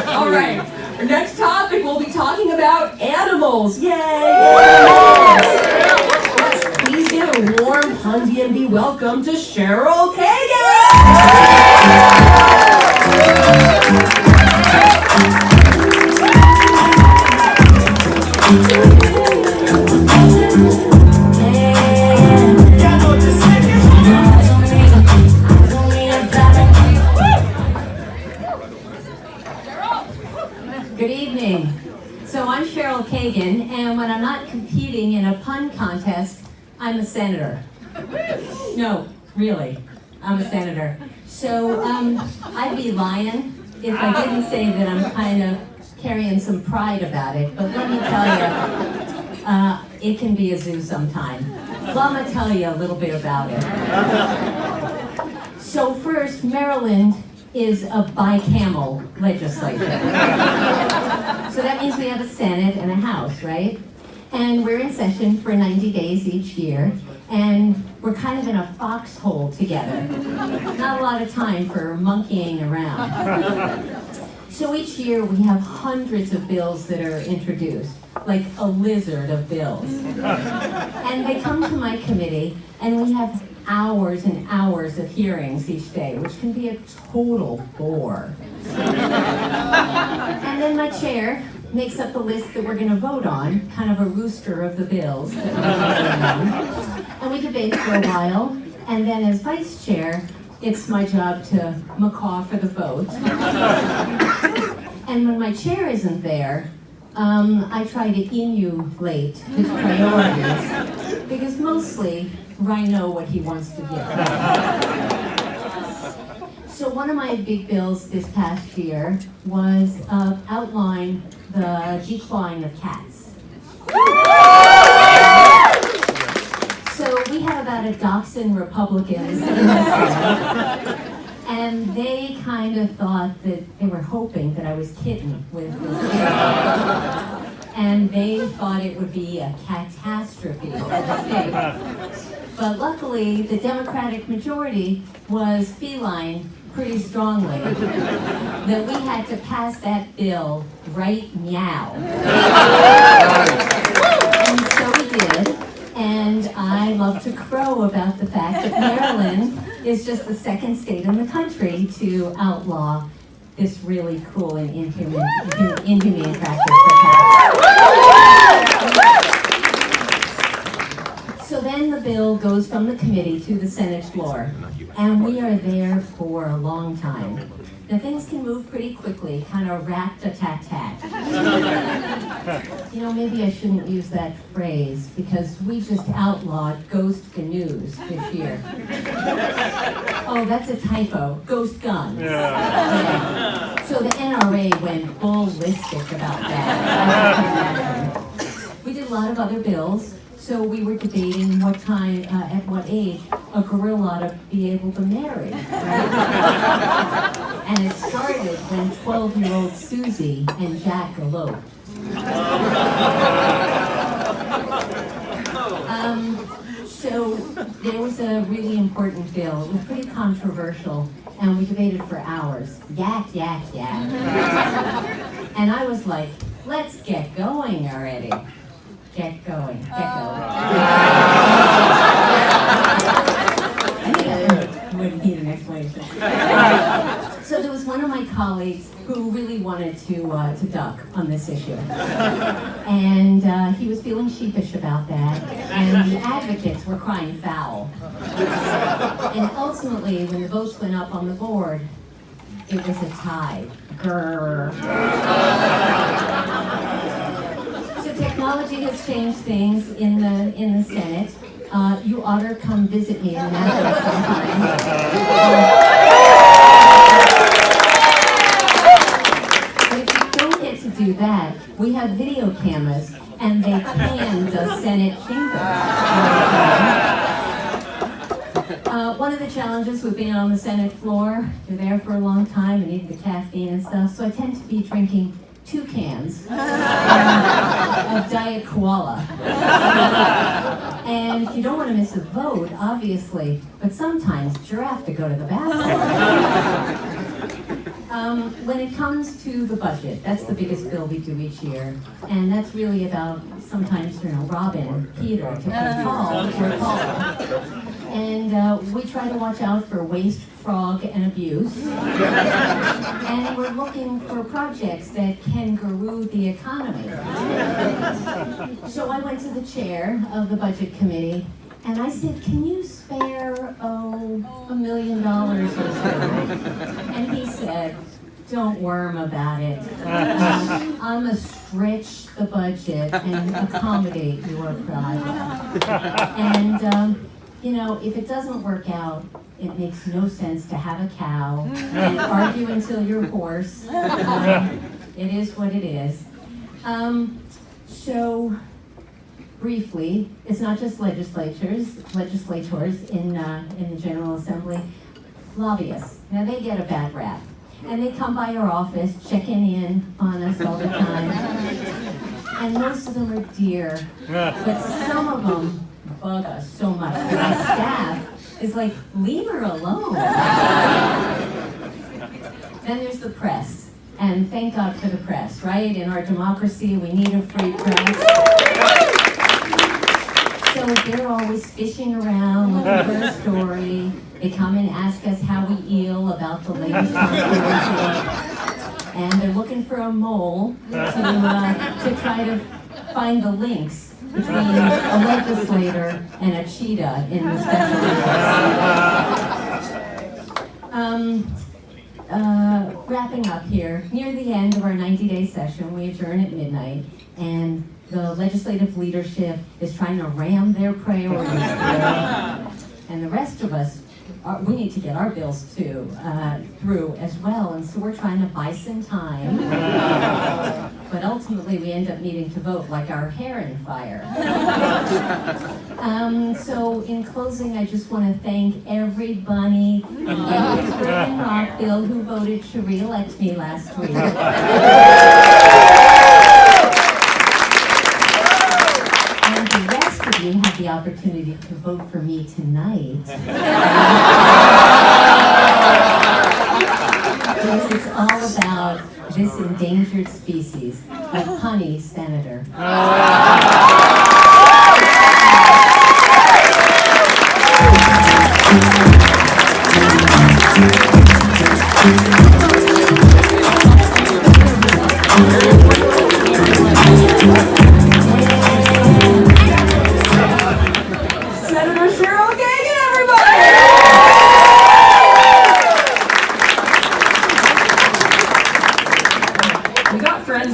All right. Our next topic, we'll be talking about animals. Yay! Yes, please give a warm pun DMV welcome to Cheryl Kagan. Good evening. So I'm Cheryl Kagan, and when I'm not competing in a pun contest, I'm a senator. No, really, I'm a senator. So I'd be lying if I didn't say that I'm kind of carrying some pride about it, but let me tell you, it can be a zoo sometime. Well, I'm gonna tell you a little bit about it. So first, Maryland is a bicameral legislature. So that means we have a Senate and a House, right? And we're in session for 90 days each year, and we're kind of in a foxhole together. Not a lot of time for monkeying around. So each year we have hundreds of bills that are introduced, like a lizard of bills. And they come to my committee, and we have hours and hours of hearings each day, which can be a total bore. And then my chair makes up the list that we're going to vote on, kind of a rooster of the bills that we're voting on. And we debate for a while, and then as vice chair, it's my job to macaw for the vote. And when my chair isn't there, I try to emulate his priorities, because mostly I know what he wants to give. So one of my big bills this past year was outline the declawing of cats. So we had about a dozen Republicans in the Senate, and they kind of thought that they were hoping that I was kidding with this bill. And they thought it would be a catastrophe for the state. But luckily, the Democratic majority was feline pretty strongly that we had to pass that bill right meow. And so we did, and I love to crow about the fact that Maryland is just the second state in the country to outlaw this really cruel and inhumane practice for cats. So then the bill goes from the committee to the Senate floor, and we are there for a long time. Now things can move pretty quickly, kind of rat-a-tat-tat. You know, maybe I shouldn't use that phrase, because we just outlawed ghost canoes this year. Oh, that's a typo, ghost guns. Yeah. So the NRA went ballistic about that. We did a lot of other bills. So we were debating what time, at what age, a gorilla ought to be able to marry, right? And it started when 12-year-old Susie and Jack eloped. So there was a really important bill. It was pretty controversial, and we debated for hours. Yak, yak, yak. And I was like, let's get going already. Get going, get going. I think I wouldn't need an explanation. So there was one of my colleagues who really wanted to duck on this issue. And he was feeling sheepish about that, and the advocates were crying foul. And ultimately, when the votes went up on the board, it was a tie. Grrr. Technology has changed things in the Senate. You ought to come visit me in Nashville sometime. But if you don't get to do that, we have video cameras, and they pan the Senate chamber. One of the challenges with being on the Senate floor, you're there for a long time and need the caffeine and stuff, so I tend to be drinking 2 cans of Diet Koala. And you don't want to miss a vote, obviously, but sometimes you have to go to the bathroom. When it comes to the budget, that's the biggest bill we do each year, and that's really about sometimes, Robin, Peter, to play Paul or Paula. And we try to watch out for waste, frog, and abuse. And we're looking for projects that can grow the economy. So I went to the chair of the budget committee, and I said, can you spare, $1 million or so? And he said, don't worm about it. I'm gonna stretch the budget and accommodate your project. And, if it doesn't work out, it makes no sense to have a cow and argue until you're hoarse. It is what it is. So, briefly, it's not just legislators in the General Assembly. Lobbyists. Now, they get a bad rap. And they come by our office, checking in on us all the time. And most of them are dear, but some of them bug us so much. And my staff is like, leave her alone. Then there's the press. And thank God for the press, right? In our democracy, we need a free press. So they're always fishing around looking for a story. They come and ask us how we feel about the latest controversy. And they're looking for a mole to try to find the links between a legislator and a cheetah in the special interest. Wrapping up here, near the end of our 90-day session, we adjourn at midnight, and the legislative leadership is trying to ram their priorities through, and the rest of us, we need to get our bills through as well, and so we're trying to buy some time. But ultimately, we end up needing to vote like our hair in fire. So in closing, I just want to thank everybody in Pittsburgh and Rockville who voted to re-elect me last week. And the rest of you have the opportunity to vote for me tonight. Because it's all about this endangered species, the honey senator. Thank you.